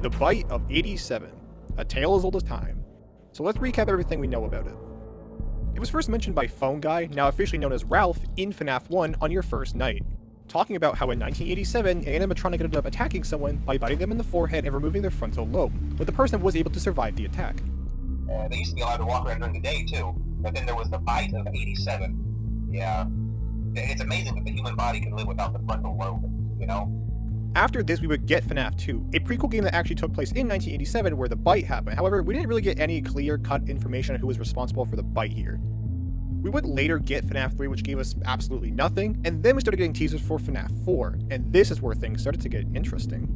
The Bite of 87, a tale as old as time. So let's recap everything we know about it. It was first mentioned by Phone Guy, now officially known as Ralph, in FNAF 1 on your first night, talking about how in 1987, an animatronic ended up attacking someone by biting them in the forehead and removing their frontal lobe, but the person was able to survive the attack. They used to be allowed to walk around during the day too, but then there was the Bite of 87. Yeah, it's amazing that the human body can live without the frontal lobe, you know? After this, we would get FNAF 2, a prequel game that actually took place in 1987 where the bite happened. However, we didn't really get any clear-cut information on who was responsible for the bite here. We would later get FNAF 3, which gave us absolutely nothing, and then we started getting teasers for FNAF 4, and this is where things started to get interesting.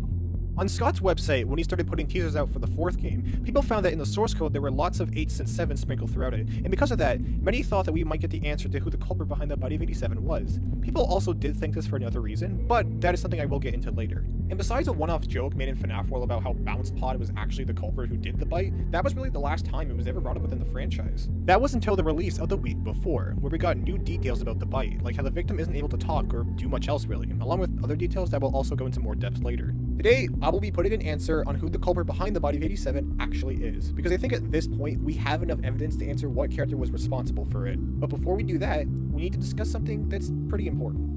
On Scott's website, when he started putting teasers out for the fourth game, people found that in the source code there were lots of 8s and 7s sprinkled throughout it, and because of that, many thought that we might get the answer to who the culprit behind the Bite of 87 was. People also did think this for another reason, but that is something I will get into later. And besides a one-off joke made in FNAF World about how Bounce Pod was actually the culprit who did the bite, that was really the last time it was ever brought up within the franchise. That was until the release of the week before, where we got new details about the bite, like how the victim isn't able to talk or do much else really, along with other details that will also go into more depth later. Today, I will be putting an answer on who the culprit behind the Bite of 87 actually is, because I think at this point we have enough evidence to answer what character was responsible for it. But before we do that, we need to discuss something that's pretty important.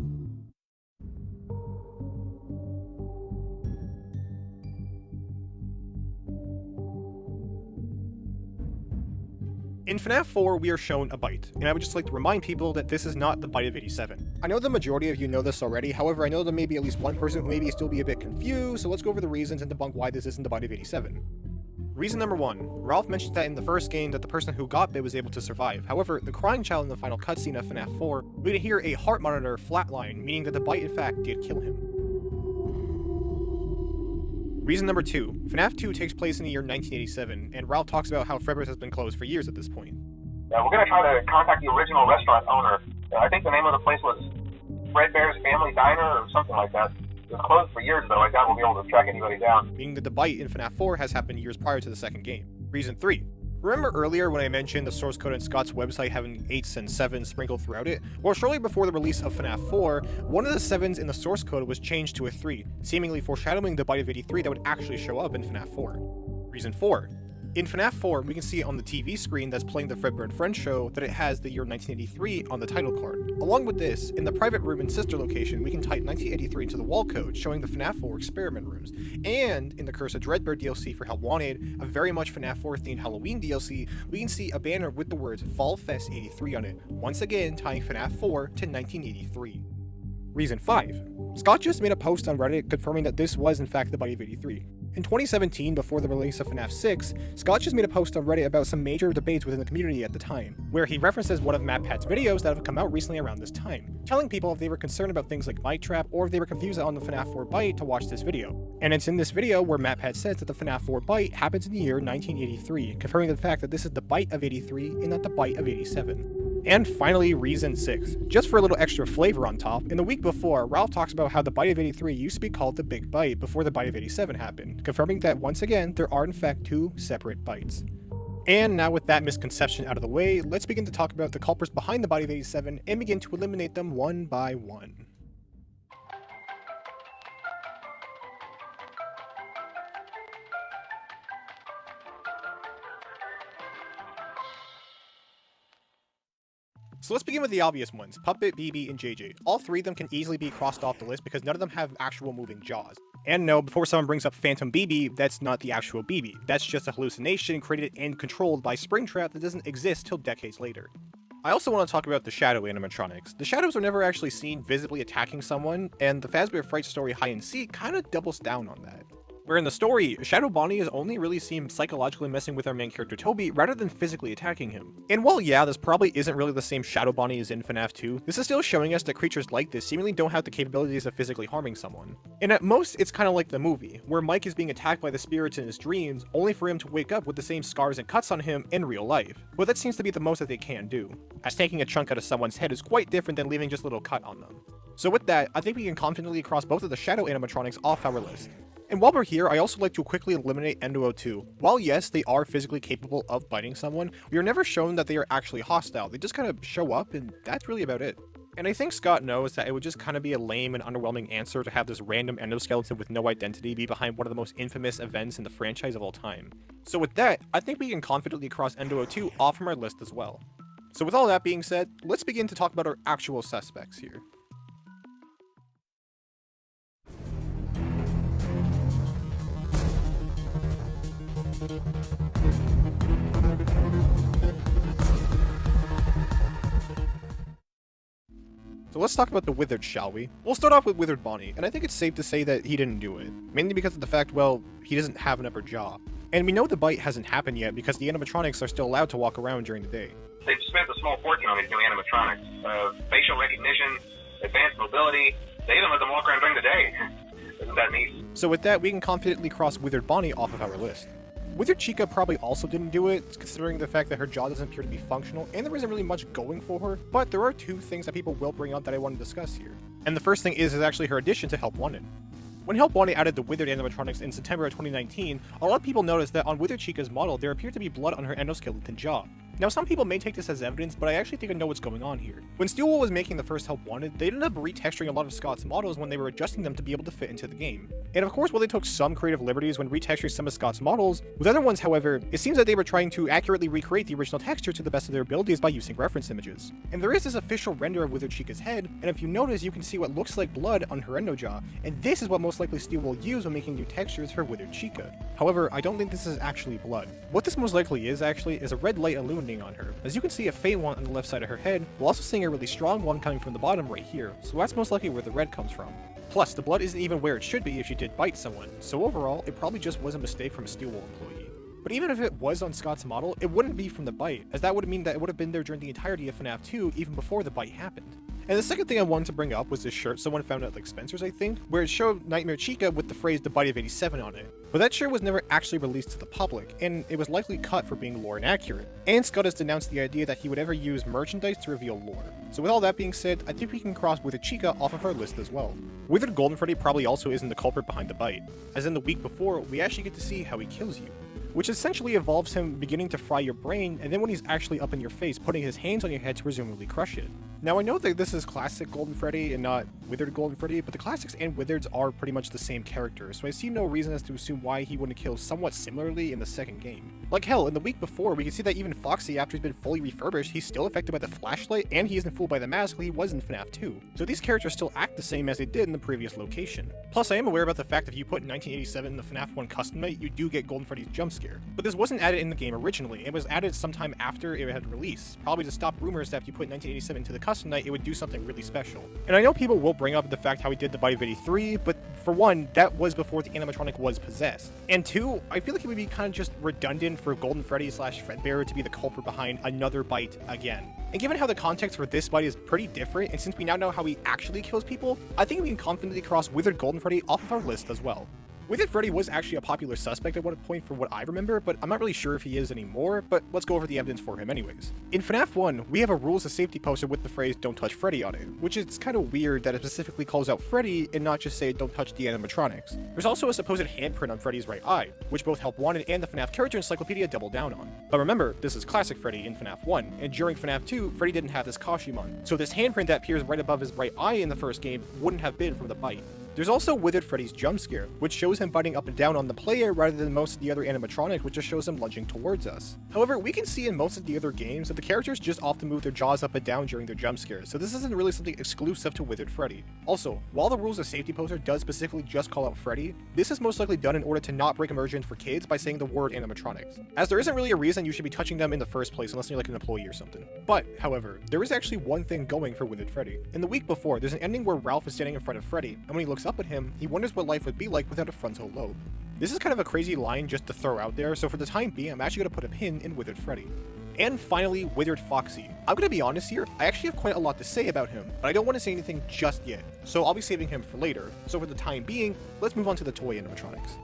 In FNAF 4, we are shown a bite, and I would just like to remind people that this is not the Bite of 87. I know the majority of you know this already, however I know there may be at least one person who may still be a bit confused, so let's go over the reasons and debunk why this isn't the Bite of 87. Reason number 1. Ralph mentioned that in the first game that the person who got bit was able to survive. However, the crying child in the final cutscene of FNAF 4, we can hear a heart monitor flatline, meaning that the bite in fact did kill him. Reason number 2. FNAF 2 takes place in the year 1987, and Ralph talks about how Freddy's has been closed for years at this point. Yeah, we're going to try to contact the original restaurant owner. I think the name of the place was Fredbear's Family Diner or something like that. It was closed for years though. I doubt we'll be able to track anybody down. Meaning that the bite in FNAF 4 has happened years prior to the second game. Reason 3. Remember earlier when I mentioned the source code on Scott's website having 8s and 7s sprinkled throughout it? Well, shortly before the release of FNAF 4, one of the 7s in the source code was changed to a 3, seemingly foreshadowing the Bite of 83 that would actually show up in FNAF 4. Reason 4. In FNAF 4, we can see on the TV screen that's playing the Fredbear and Friends show that it has the year 1983 on the title card. Along with this, in the private room and sister location, we can type 1983 into the wall code, showing the FNAF 4 experiment rooms. And in the Curse of Dreadbear DLC for Help Wanted, a very much FNAF 4 themed Halloween DLC, we can see a banner with the words Fall Fest 83 on it, once again tying FNAF 4 to 1983. Reason 5. Scott just made a post on Reddit confirming that this was in fact the Bite of 83. In 2017, before the release of FNAF 6, Scott just made a post on Reddit about some major debates within the community at the time, where he references one of MatPat's videos that have come out recently around this time, telling people if they were concerned about things like Mic Trap or if they were confused on the FNAF 4 bite to watch this video. And it's in this video where MatPat says that the FNAF 4 bite happens in the year 1983, confirming the fact that this is the Bite of 83 and not the Bite of 87. And finally, reason 6. Just for a little extra flavor on top, in the week before, Ralph talks about how the Bite of 83 used to be called the Big Bite before the Bite of 87 happened, confirming that once again, there are in fact 2 separate bites. And now with that misconception out of the way, let's begin to talk about the culprits behind the Bite of 87 and begin to eliminate them one by one. So let's begin with the obvious ones, Puppet, BB, and JJ. All 3 of them can easily be crossed off the list because none of them have actual moving jaws. And no, before someone brings up Phantom BB, that's not the actual BB. That's just a hallucination created and controlled by Springtrap that doesn't exist till decades later. I also want to talk about the shadow animatronics. The shadows are never actually seen visibly attacking someone, and the Fazbear Fright story Hide and Seek kind of doubles down on that. Where in the story, Shadow Bonnie is only really seen psychologically messing with our main character Toby rather than physically attacking him. And while yeah, this probably isn't really the same Shadow Bonnie as in FNAF 2, this is still showing us that creatures like this seemingly don't have the capabilities of physically harming someone. And at most, it's kind of like the movie, where Mike is being attacked by the spirits in his dreams, only for him to wake up with the same scars and cuts on him in real life. But that seems to be the most that they can do, as taking a chunk out of someone's head is quite different than leaving just a little cut on them. So with that, I think we can confidently cross both of the Shadow animatronics off our list. And while we're here, I also like to quickly eliminate N2O2. While yes, they are physically capable of biting someone, we are never shown that they are actually hostile. They just kind of show up, and that's really about it. And I think Scott knows that it would just kind of be a lame and underwhelming answer to have this random endoskeleton with no identity be behind one of the most infamous events in the franchise of all time. So with that, I think we can confidently cross Endo 02 off from our list as well. So with all that being said, let's begin to talk about our actual suspects here. So let's talk about the Withered, shall we? We'll start off with Withered Bonnie, and I think it's safe to say that he didn't do it. Mainly because of the fact, well, he doesn't have an upper jaw. And we know the bite hasn't happened yet because the animatronics are still allowed to walk around during the day. They've spent a small fortune on these new animatronics. Facial recognition, advanced mobility. They even let them walk around during the day. Isn't that neat? So with that, we can confidently cross Withered Bonnie off of our list. Withered Chica probably also didn't do it, considering the fact that her jaw doesn't appear to be functional, and there isn't really much going for her, but there are two things that people will bring up that I want to discuss here. And the first thing is actually her addition to Help Wanted. When Help Wanted added the Withered animatronics in September of 2019, a lot of people noticed that on Withered Chica's model, there appeared to be blood on her endoskeleton jaw. Now, some people may take this as evidence, but I actually think I know what's going on here. When Steelwool was making the first Help Wanted, they ended up retexturing a lot of Scott's models when they were adjusting them to be able to fit into the game. And of course, while they took some creative liberties when retexturing some of Scott's models, with other ones, however, it seems that they were trying to accurately recreate the original texture to the best of their abilities by using reference images. And there is this official render of Withered Chica's head, and if you notice, you can see what looks like blood on her endojaw, and this is what most likely Steelwool used when making new textures for Withered Chica. However, I don't think this is actually blood. What this most likely is actually is a red light illuminating on her. As you can see a faint one on the left side of her head, while also seeing a really strong one coming from the bottom right here, so that's most likely where the red comes from. Plus, the blood isn't even where it should be if she did bite someone, so overall, it probably just was a mistake from a Steelwool employee. But even if it was on Scott's model, it wouldn't be from the bite, as that would mean that it would have been there during the entirety of FNAF 2 even before the bite happened. And the second thing I wanted to bring up was this shirt someone found at like Spencer's, I think, where it showed Nightmare Chica with the phrase "The Bite of 87" on it. But that shirt was never actually released to the public, and it was likely cut for being lore inaccurate. And Scott has denounced the idea that he would ever use merchandise to reveal lore. So with all that being said, I think we can cross Withered Chica off of our list as well. Withered Golden Freddy probably also isn't the culprit behind the bite, as in the week before, we actually get to see how he kills you, which essentially involves him beginning to fry your brain, and then when he's actually up in your face, putting his hands on your head to presumably crush it. Now I know that this is classic Golden Freddy and not Withered Golden Freddy, but the classics and Withereds are pretty much the same character, so I see no reason as to assume why he wouldn't kill somewhat similarly in the second game. Like hell, in the week before, we can see that even Foxy, after he's been fully refurbished, he's still affected by the flashlight, and he isn't fooled by the mask like he was in FNAF 2. So these characters still act the same as they did in the previous location. Plus, I am aware about the fact that if you put 1987 in the FNAF 1 custom night, you do get Golden Freddy's jump scare. But this wasn't added in the game originally, it was added sometime after it had released, probably to stop rumors that if you put 1987 into the custom night, it would do something really special. And I know people will bring up the fact how he did the Bite of 83, but for one, that was before the animatronic was possessed. And two, I feel like it would be kind of just redundant for Golden Freddy / Fredbearer to be the culprit behind another bite again. And given how the context for this bite is pretty different, and since we now know how he actually kills people, I think we can confidently cross Withered Golden Freddy off of our list as well. Withered Freddy was actually a popular suspect at one point from what I remember, but I'm not really sure if he is anymore, but let's go over the evidence for him anyways. In FNAF 1, we have a rules of safety poster with the phrase "Don't touch Freddy" on it, which is kind of weird that it specifically calls out Freddy and not just say "Don't touch the animatronics." There's also a supposed handprint on Freddy's right eye, which both Help Wanted and the FNAF Character Encyclopedia double down on. But remember, this is classic Freddy in FNAF 1, and during FNAF 2, Freddy didn't have this costume on, so this handprint that appears right above his right eye in the first game wouldn't have been from the bite. There's also Withered Freddy's jump scare, which shows him biting up and down on the player rather than most of the other animatronics, which just shows him lunging towards us. However, we can see in most of the other games that the characters just often move their jaws up and down during their jump scares, so this isn't really something exclusive to Withered Freddy. Also, while the rules of safety poster does specifically just call out Freddy, this is most likely done in order to not break immersion for kids by saying the word animatronics, as there isn't really a reason you should be touching them in the first place unless you're like an employee or something. But, however, there is actually one thing going for Withered Freddy. In the week before, there's an ending where Ralph is standing in front of Freddy, and when he looks up at him, he wonders what life would be like without a frontal lobe. This is kind of a crazy line just to throw out there, so for the time being, I'm actually going to put a pin in Withered Freddy. And finally, Withered Foxy. I'm going to be honest here, I actually have quite a lot to say about him, but I don't want to say anything just yet, so I'll be saving him for later. So for the time being, let's move on to the toy animatronics.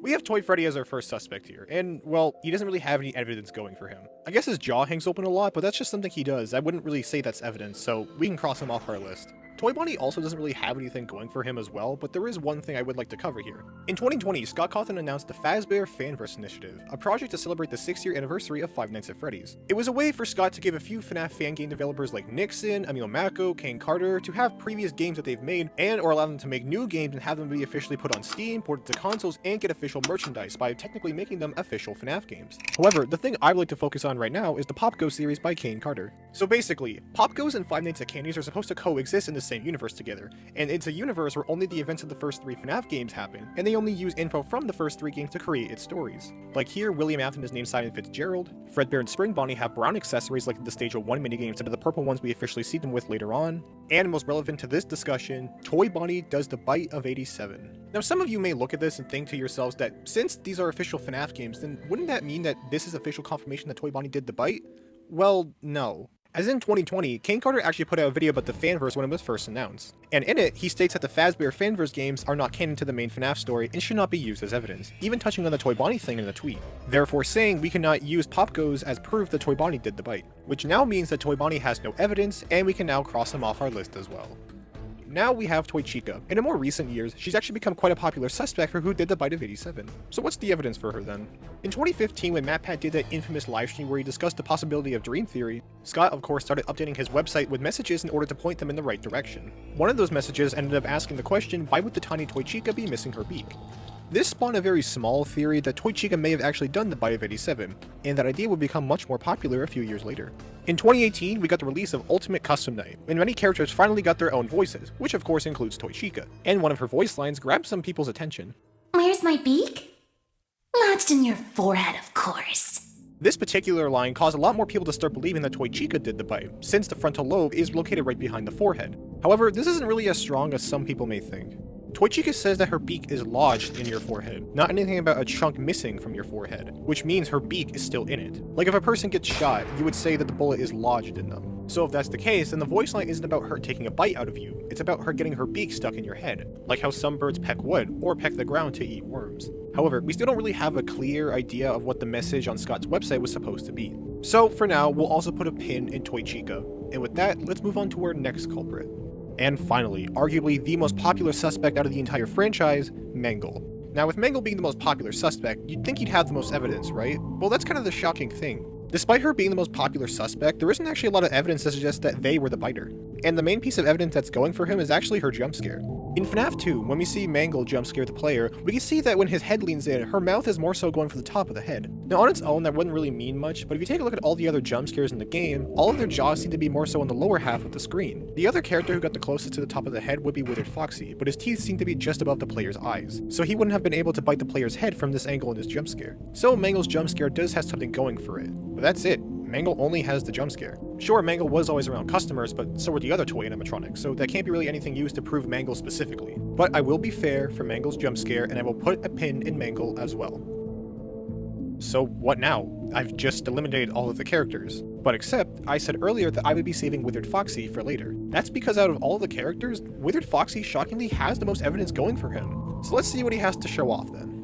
We have Toy Freddy as our first suspect here, and, well, he doesn't really have any evidence going for him. I guess his jaw hangs open a lot, but that's just something he does. I wouldn't really say that's evidence, so we can cross him off our list. Toy Bonnie also doesn't really have anything going for him as well, but there is one thing I would like to cover here. In 2020, Scott Cawthon announced the Fazbear Fanverse Initiative, a project to celebrate the 6th-year anniversary of Five Nights at Freddy's. It was a way for Scott to give a few FNAF fan game developers like Nixon, Emil Mako, Kane Carter to have previous games that they've made, and or allow them to make new games and have them be officially put on Steam, ported to consoles, and get official merchandise by technically making them official FNAF games. However, the thing I would like to focus on right now is the Pop Go series by Kane Carter. So basically, Pop Go's and Five Nights at Candy's are supposed to coexist in the same universe together, and it's a universe where only the events of the first 3 FNAF games happen, and they only use info from the first 3 games to create its stories. Like here, William Afton is named Simon Fitzgerald, Fredbear and Spring Bonnie have brown accessories like the Stage 1 minigames instead of the purple ones we officially see them with later on, and most relevant to this discussion, Toy Bonnie does the bite of 87. Now some of you may look at this and think to yourselves that since these are official FNAF games, then wouldn't that mean that this is official confirmation that Toy Bonnie did the bite? Well, no. As in 2020, Kane Carter actually put out a video about the fanverse when it was first announced, and in it, he states that the Fazbear fanverse games are not canon to the main FNAF story and should not be used as evidence, even touching on the Toy Bonnie thing in the tweet, therefore saying we cannot use Pop Go's as proof that Toy Bonnie did the bite, which now means that Toy Bonnie has no evidence, and we can now cross him off our list as well. Now we have Toy Chica, and in more recent years, she's actually become quite a popular suspect for who did the bite of 87. So what's the evidence for her then? In 2015, when MatPat did that infamous livestream where he discussed the possibility of dream theory, Scott of course started updating his website with messages in order to point them in the right direction. One of those messages ended up asking the question, why would the tiny Toy Chica be missing her beak? This spawned a very small theory that Toy Chica may have actually done the bite of 87, and that idea would become much more popular a few years later. In 2018, we got the release of Ultimate Custom Night, and many characters finally got their own voices, which of course includes Toy Chica, and one of her voice lines grabbed some people's attention. Where's my beak? Lodged in your forehead, of course. This particular line caused a lot more people to start believing that Toy Chica did the bite, since the frontal lobe is located right behind the forehead. However, this isn't really as strong as some people may think. Toy Chica says that her beak is lodged in your forehead, not anything about a chunk missing from your forehead, which means her beak is still in it. Like if a person gets shot, you would say that the bullet is lodged in them. So if that's the case, then the voice line isn't about her taking a bite out of you, it's about her getting her beak stuck in your head, like how some birds peck wood, or peck the ground to eat worms. However, we still don't really have a clear idea of what the message on Scott's website was supposed to be. So for now, we'll also put a pin in Toy Chica. And with that, let's move on to our next culprit. And finally, arguably the most popular suspect out of the entire franchise, Mangle. Now with Mangle being the most popular suspect, you'd think he'd have the most evidence, right? Well, that's kind of the shocking thing. Despite her being the most popular suspect, there isn't actually a lot of evidence to suggest that they were the biter. And the main piece of evidence that's going for him is actually her jump scare. In FNAF 2, when we see Mangle jump scare the player, we can see that when his head leans in, her mouth is more so going for the top of the head. Now on its own, that wouldn't really mean much, but if you take a look at all the other jump scares in the game, all of their jaws seem to be more so on the lower half of the screen. The other character who got the closest to the top of the head would be Withered Foxy, but his teeth seem to be just above the player's eyes, so he wouldn't have been able to bite the player's head from this angle in his jump scare. So Mangle's jump scare does have something going for it, but that's it. Mangle only has the jump scare. Sure, Mangle was always around customers, but so were the other toy animatronics, so that can't be really anything used to prove Mangle specifically. But I will be fair for Mangle's jump scare, and I will put a pin in Mangle as well. So what now? I've just eliminated all of the characters. But except, I said earlier that I would be saving Withered Foxy for later. That's because out of all the characters, Withered Foxy shockingly has the most evidence going for him. So let's see what he has to show off then.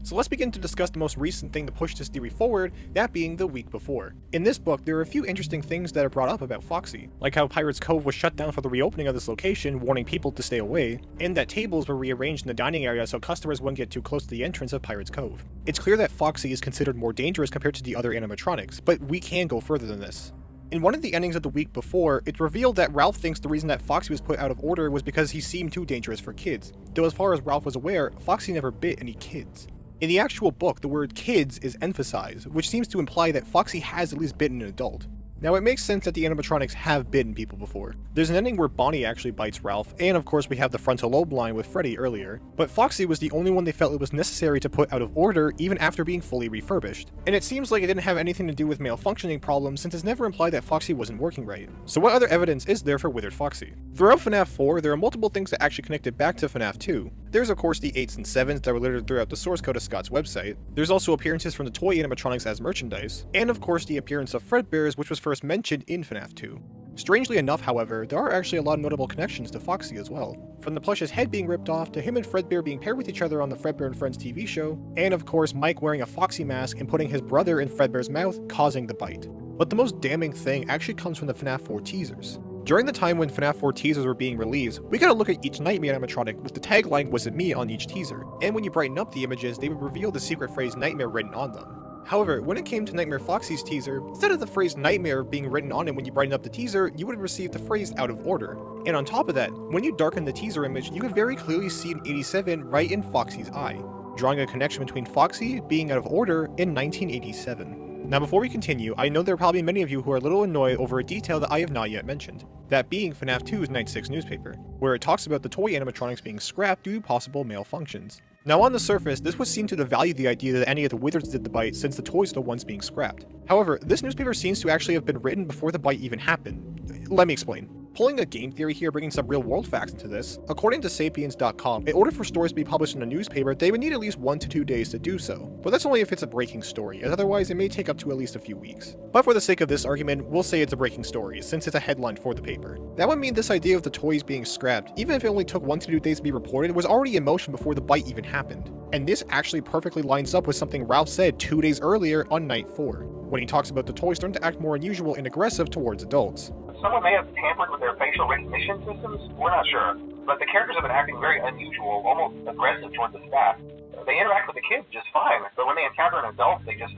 So let's begin to discuss the most recent thing to push this theory forward, that being the week before. In this book, there are a few interesting things that are brought up about Foxy, like how Pirates Cove was shut down for the reopening of this location, warning people to stay away, and that tables were rearranged in the dining area so customers wouldn't get too close to the entrance of Pirates Cove. It's clear that Foxy is considered more dangerous compared to the other animatronics, but we can go further than this. In one of the endings of the week before, it's revealed that Ralph thinks the reason that Foxy was put out of order was because he seemed too dangerous for kids, though as far as Ralph was aware, Foxy never bit any kids. In the actual book, the word kids is emphasized, which seems to imply that Foxy has at least bitten an adult. Now it makes sense that the animatronics have bitten people before. There's an ending where Bonnie actually bites Ralph, and of course we have the frontal lobe line with Freddy earlier, but Foxy was the only one they felt it was necessary to put out of order even after being fully refurbished. And it seems like it didn't have anything to do with malfunctioning problems since it's never implied that Foxy wasn't working right. So what other evidence is there for Withered Foxy? Throughout FNAF 4, there are multiple things that actually connected back to FNAF 2. There's of course the 8s and 7s that were littered throughout the source code of Scott's website. There's also appearances from the toy animatronics as merchandise, and of course the appearance of Fredbear's, which was first mentioned in FNAF 2. Strangely enough, however, there are actually a lot of notable connections to Foxy as well. From the plush's head being ripped off, to him and Fredbear being paired with each other on the Fredbear and Friends TV show, and of course Mike wearing a Foxy mask and putting his brother in Fredbear's mouth, causing the bite. But the most damning thing actually comes from the FNAF 4 teasers. During the time when FNAF 4 teasers were being released, we got to look at each Nightmare animatronic with the tagline "Was it me?" on each teaser, and when you brighten up the images, they would reveal the secret phrase "Nightmare" written on them. However, when it came to Nightmare Foxy's teaser, instead of the phrase "Nightmare" being written on it when you brighten up the teaser, you would have received the phrase "out of order." And on top of that, when you darken the teaser image, you could very clearly see an 87 right in Foxy's eye, drawing a connection between Foxy being out of order in 1987. Now before we continue, I know there are probably many of you who are a little annoyed over a detail that I have not yet mentioned, that being FNAF 2's Night 6 newspaper, where it talks about the toy animatronics being scrapped due to possible malfunctions. Now on the surface, this would seem to devalue the idea that any of the Wizards did the bite since the toys are the ones being scrapped. However, this newspaper seems to actually have been written before the bite even happened. Let me explain. Pulling a game theory here, bringing some real world facts into this, according to Sapiens.com, in order for stories to be published in a newspaper, they would need at least 1 to 2 days to do so. But that's only if it's a breaking story, as otherwise it may take up to at least a few weeks. But for the sake of this argument, we'll say it's a breaking story, since it's a headline for the paper. That would mean this idea of the toys being scrapped, even if it only took 1 to 2 days to be reported, was already in motion before the bite even happened. And this actually perfectly lines up with something Ralph said 2 days earlier on Night 4, when he talks about the toys starting to act more unusual and aggressive towards adults. Someone may have tampered with their facial recognition systems, we're not sure. But the characters have been acting very unusual, almost aggressive towards the staff. They interact with the kids just fine, but when they encounter an adult, they just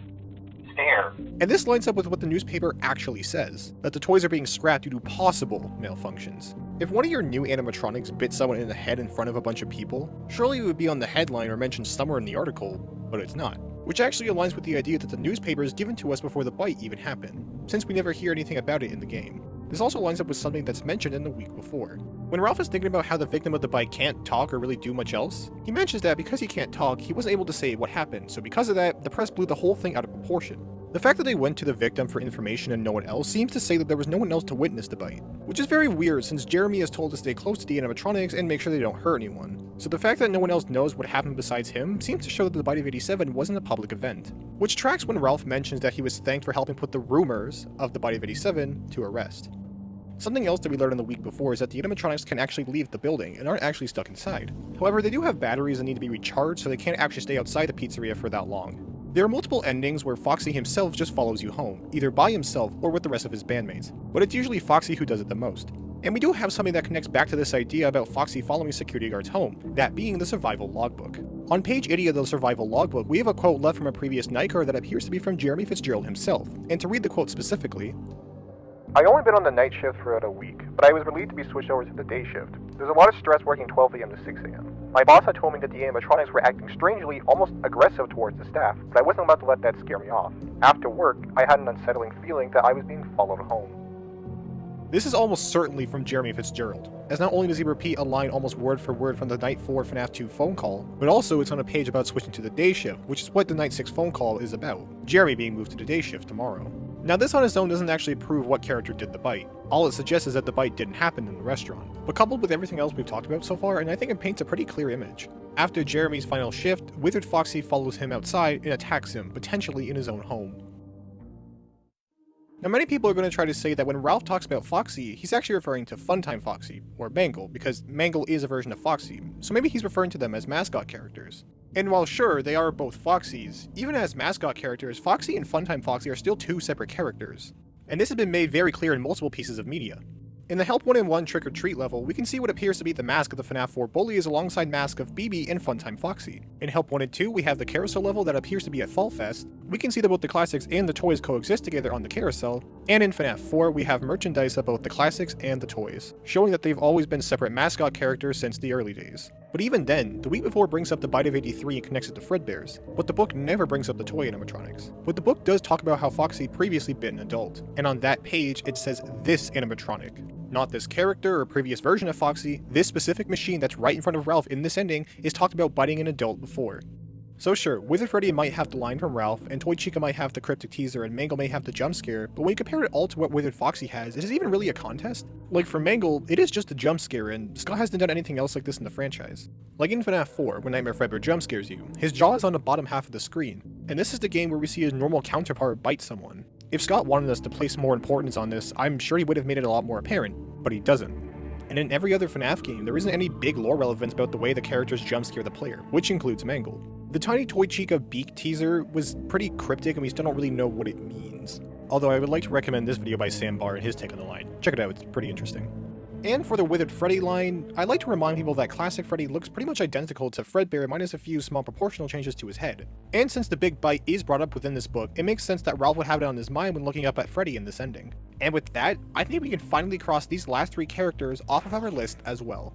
stare. And this lines up with what the newspaper actually says, that the toys are being scrapped due to possible malfunctions. If one of your new animatronics bit someone in the head in front of a bunch of people, surely it would be on the headline or mentioned somewhere in the article, but it's not. Which actually aligns with the idea that the newspaper is given to us before the bite even happened, since we never hear anything about it in the game. This also lines up with something that's mentioned in the week before. When Ralph is thinking about how the victim of the bite can't talk or really do much else, he mentions that because he can't talk, he wasn't able to say what happened, so because of that, the press blew the whole thing out of proportion. The fact that they went to the victim for information and no one else seems to say that there was no one else to witness the bite, which is very weird since Jeremy is told to stay close to the animatronics and make sure they don't hurt anyone. So the fact that no one else knows what happened besides him seems to show that the bite of 87 wasn't a public event, which tracks when Ralph mentions that he was thanked for helping put the rumors of the bite of 87 to rest. Something else that we learned in the week before is that the animatronics can actually leave the building and aren't actually stuck inside. However, they do have batteries that need to be recharged, so they can't actually stay outside the pizzeria for that long. There are multiple endings where Foxy himself just follows you home, either by himself or with the rest of his bandmates, but it's usually Foxy who does it the most. And we do have something that connects back to this idea about Foxy following security guards home, that being the survival logbook. On page 80 of the survival logbook, we have a quote left from a previous night guard that appears to be from Jeremy Fitzgerald himself, and to read the quote specifically, "I only been on the night shift for about a week, but I was relieved to be switched over to the day shift. There's a lot of stress working 12 a.m. to 6 a.m. My boss had told me that the animatronics were acting strangely, almost aggressive towards the staff, but I wasn't about to let that scare me off. After work, I had an unsettling feeling that I was being followed home." This is almost certainly from Jeremy Fitzgerald, as not only does he repeat a line almost word for word from the Night 4 FNAF 2 phone call, but also it's on a page about switching to the day shift, which is what the Night 6 phone call is about, Jeremy being moved to the day shift tomorrow. Now this on its own doesn't actually prove what character did the bite. All it suggests is that the bite didn't happen in the restaurant, but coupled with everything else we've talked about so far, and I think it paints a pretty clear image. After Jeremy's final shift, Withered Foxy follows him outside and attacks him, potentially in his own home. Now many people are going to try to say that when Ralph talks about Foxy, he's actually referring to Funtime Foxy, or Mangle, because Mangle is a version of Foxy, so maybe he's referring to them as mascot characters. And while sure, they are both Foxys, even as mascot characters, Foxy and Funtime Foxy are still two separate characters. And this has been made very clear in multiple pieces of media. In the Help 1-in-1 Trick or Treat level, we can see what appears to be the mask of the FNAF 4 bullies alongside mask of BB and Funtime Foxy. In Help 1 and 2, we have the carousel level that appears to be at Fall Fest. We can see that both the classics and the toys coexist together on the carousel. And in FNAF 4, we have merchandise of both the classics and the toys, showing that they've always been separate mascot characters since the early days. But even then, the week before brings up the bite of 83 and connects it to Fredbear's, but the book never brings up the toy animatronics. But the book does talk about how Foxy previously bit an adult, and on that page it says this animatronic. Not this character or previous version of Foxy, this specific machine that's right in front of Ralph in this ending is talked about biting an adult before. So sure, Withered Freddy might have the line from Ralph, and Toy Chica might have the cryptic teaser, and Mangle may have the jump scare, but when you compare it all to what Withered Foxy has, is it even really a contest? Like for Mangle, it is just a jump scare, and Scott hasn't done anything else like this in the franchise. Like in FNAF 4, when Nightmare Fredbear jump scares you, his jaw is on the bottom half of the screen, and this is the game where we see his normal counterpart bite someone. If Scott wanted us to place more importance on this, I'm sure he would have made it a lot more apparent, but he doesn't. And in every other FNAF game, there isn't any big lore relevance about the way the characters jump-scare the player, which includes Mangle. The tiny Toy Chica beak teaser was pretty cryptic and we still don't really know what it means. Although I would like to recommend this video by Sam Barr and his take on the line. Check it out, it's pretty interesting. And for the Withered Freddy line, I'd like to remind people that classic Freddy looks pretty much identical to Fredbear minus a few small proportional changes to his head. And since the big bite is brought up within this book, it makes sense that Ralph would have it on his mind when looking up at Freddy in this ending. And with that, I think we can finally cross these last 3 characters off of our list as well.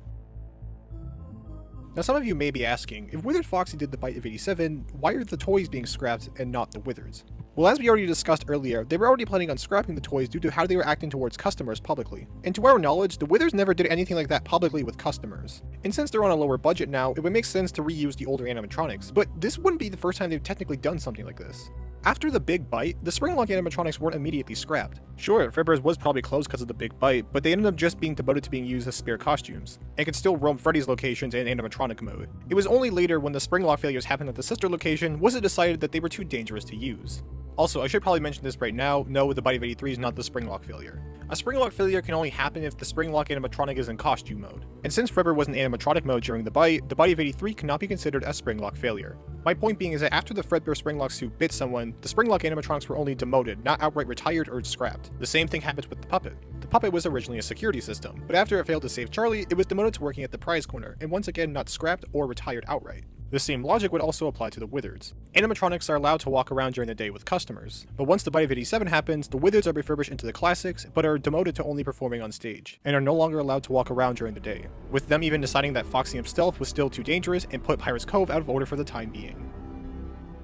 Now some of you may be asking, if Withered Foxy did the bite of 87, why are the toys being scrapped and not the Withers? Well, as we already discussed earlier, they were already planning on scrapping the toys due to how they were acting towards customers publicly. And to our knowledge, the Withers never did anything like that publicly with customers. And since they're on a lower budget now, it would make sense to reuse the older animatronics, but this wouldn't be the first time they've technically done something like this. After the big bite, the Springlock animatronics weren't immediately scrapped. Sure, Fredbear's was probably closed because of the big bite, but they ended up just being devoted to being used as spare costumes, and could still roam Freddy's locations in animatronic mode. It was only later when the Springlock failures happened at the sister location was it decided that they were too dangerous to use. Also, I should probably mention this right now, no, the Bite of 83 is not the Springlock failure. A Springlock failure can only happen if the Springlock animatronic is in costume mode. And since Fredbear was in animatronic mode during the Bite of 83 cannot be considered a Springlock failure. My point being is that after the Fredbear Springlock suit bit someone, the Springlock animatronics were only demoted, not outright retired or scrapped. The same thing happens with the puppet. The puppet was originally a security system, but after it failed to save Charlie, it was demoted to working at the prize corner, and once again not scrapped or retired outright. The same logic would also apply to the Withers. Animatronics are allowed to walk around during the day with customers, but once the Bite of 87 happens, the Withers are refurbished into the classics, but are demoted to only performing on stage, and are no longer allowed to walk around during the day, with them even deciding that Foxy himself was still too dangerous and put Pirate's Cove out of order for the time being.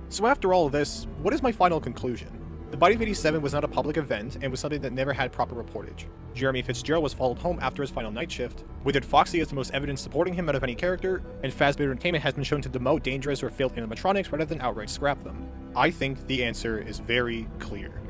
So after all of this, what is my final conclusion? The Bite of 87 was not a public event and was something that never had proper reportage. Jeremy Fitzgerald was followed home after his final night shift. Withered Foxy is the most evidence supporting him out of any character, and Fazbear Entertainment has been shown to demote dangerous or failed animatronics rather than outright scrap them. I think the answer is very clear.